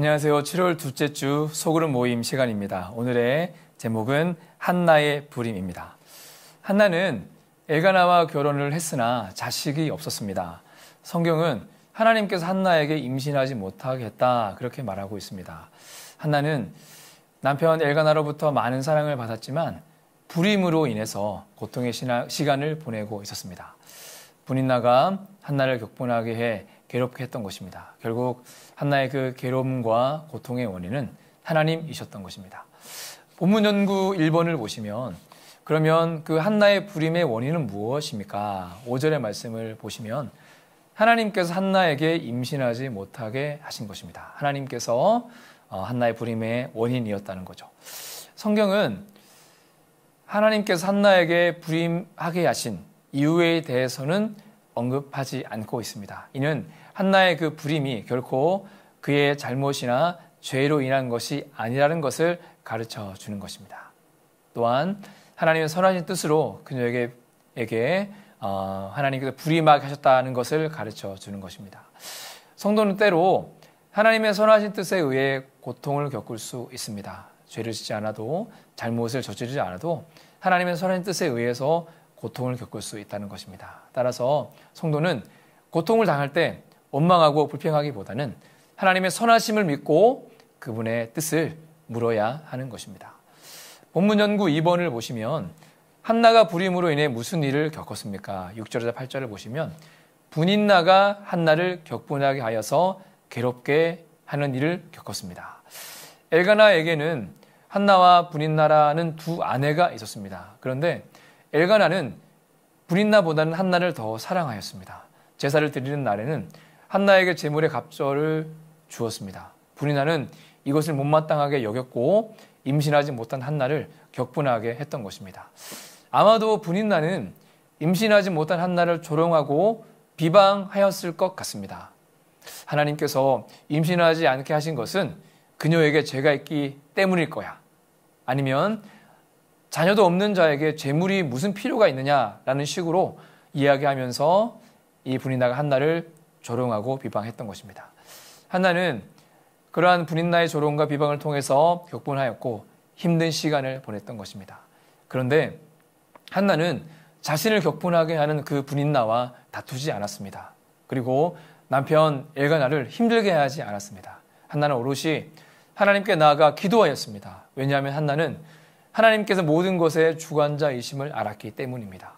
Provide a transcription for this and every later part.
안녕하세요. 7월 둘째 주 소그룹 모임 시간입니다. 오늘의 제목은 한나의 부림입니다. 한나는 엘가나와 결혼을 했으나 자식이 없었습니다. 성경은 하나님께서 한나에게 임신하지 못하게 했다 그렇게 말하고 있습니다. 한나는 남편 엘가나로부터 많은 사랑을 받았지만 불임으로 인해서 고통의 시간을 보내고 있었습니다. 분인나가 한나를 격분하게 해 괴롭게 했던 것입니다. 결국 한나의 그 괴로움과 고통의 원인은 하나님이셨던 것입니다. 본문 연구 1번을 보시면 그러면 그 한나의 불임의 원인은 무엇입니까? 5절의 말씀을 보시면 하나님께서 한나에게 임신하지 못하게 하신 것입니다. 하나님께서 한나의 불임의 원인이었다는 거죠. 성경은 하나님께서 한나에게 불임하게 하신 이유에 대해서는 언급하지 않고 있습니다. 이는 한나의 그 불임이 결코 그의 잘못이나 죄로 인한 것이 아니라는 것을 가르쳐 주는 것입니다. 또한 하나님의 선하신 뜻으로 그녀에게 하나님께서 불임하게 하셨다는 것을 가르쳐 주는 것입니다. 성도는 때로 하나님의 선하신 뜻에 의해 고통을 겪을 수 있습니다. 죄를 짓지 않아도 잘못을 저지르지 않아도 하나님의 선하신 뜻에 의해서 고통을 겪을 수 있다는 것입니다. 따라서 성도는 고통을 당할 때 원망하고 불평하기보다는 하나님의 선하심을 믿고 그분의 뜻을 물어야 하는 것입니다. 본문 연구 2번을 보시면 한나가 불임으로 인해 무슨 일을 겪었습니까? 6절에서 8절을 보시면 분인나가 한나를 격분하게 하여서 괴롭게 하는 일을 겪었습니다. 엘가나에게는 한나와 분인나라는 두 아내가 있었습니다. 그런데 엘가나는 분인나보다는 한나를 더 사랑하였습니다. 제사를 드리는 날에는 한나에게 제물의 갑절을 주었습니다. 분인나는 이것을 못마땅하게 여겼고 임신하지 못한 한나를 격분하게 했던 것입니다. 아마도 분인나는 임신하지 못한 한나를 조롱하고 비방하였을 것 같습니다. 하나님께서 임신하지 않게 하신 것은 그녀에게 죄가 있기 때문일 거야. 아니면 자녀도 없는 자에게 재물이 무슨 필요가 있느냐라는 식으로 이야기하면서 이 분인나가 한나를 조롱하고 비방했던 것입니다. 한나는 그러한 분인나의 조롱과 비방을 통해서 격분하였고 힘든 시간을 보냈던 것입니다. 그런데 한나는 자신을 격분하게 하는 그 분인나와 다투지 않았습니다. 그리고 남편 엘가나를 힘들게 하지 않았습니다. 한나는 오롯이 하나님께 나아가 기도하였습니다. 왜냐하면 한나는 하나님께서 모든 것의 주관자이심을 알았기 때문입니다.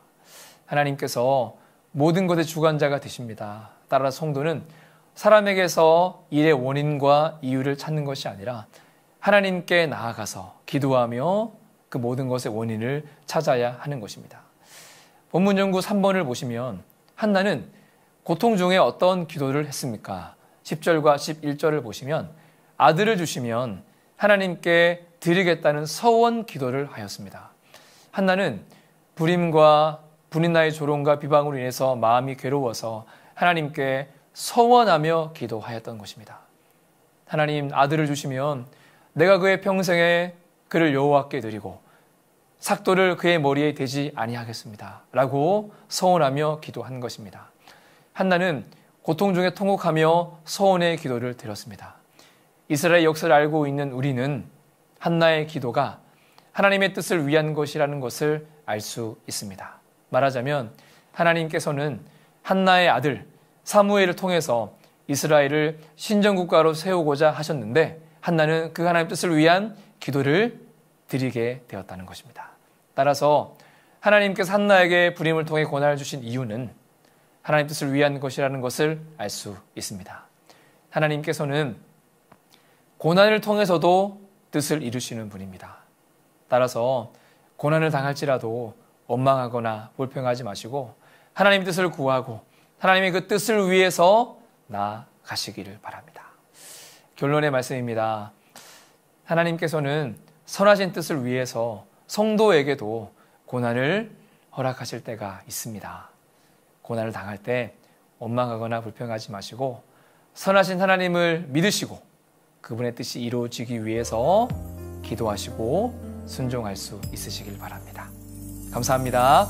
하나님께서 모든 것의 주관자가 되십니다. 따라 성도는 사람에게서 일의 원인과 이유를 찾는 것이 아니라 하나님께 나아가서 기도하며 그 모든 것의 원인을 찾아야 하는 것입니다. 본문 연구 3번을 보시면 한나는 고통 중에 어떤 기도를 했습니까? 10절과 11절을 보시면 아들을 주시면 하나님께 드리겠다는 서원 기도를 하였습니다. 한나는 불임과 분인나의 조롱과 비방으로 인해서 마음이 괴로워서 하나님께 서원하며 기도하였던 것입니다. 하나님 아들을 주시면 내가 그의 평생에 그를 여호와께 드리고 삭도를 그의 머리에 대지 아니하겠습니다. 라고 서원하며 기도한 것입니다. 한나는 고통 중에 통곡하며 서원의 기도를 드렸습니다. 이스라엘 역사를 알고 있는 우리는 한나의 기도가 하나님의 뜻을 위한 것이라는 것을 알 수 있습니다. 말하자면 하나님께서는 한나의 아들 사무엘을 통해서 이스라엘을 신정국가로 세우고자 하셨는데 한나는 그 하나님의 뜻을 위한 기도를 드리게 되었다는 것입니다. 따라서 하나님께서 한나에게 불임을 통해 고난을 주신 이유는 하나님의 뜻을 위한 것이라는 것을 알 수 있습니다. 하나님께서는 고난을 통해서도 뜻을 이루시는 분입니다. 따라서 고난을 당할지라도 원망하거나 불평하지 마시고 하나님의 뜻을 구하고 하나님의 그 뜻을 위해서 나아가시기를 바랍니다. 결론의 말씀입니다. 하나님께서는 선하신 뜻을 위해서 성도에게도 고난을 허락하실 때가 있습니다. 고난을 당할 때 원망하거나 불평하지 마시고 선하신 하나님을 믿으시고 그분의 뜻이 이루어지기 위해서 기도하시고 순종할 수 있으시길 바랍니다. 감사합니다.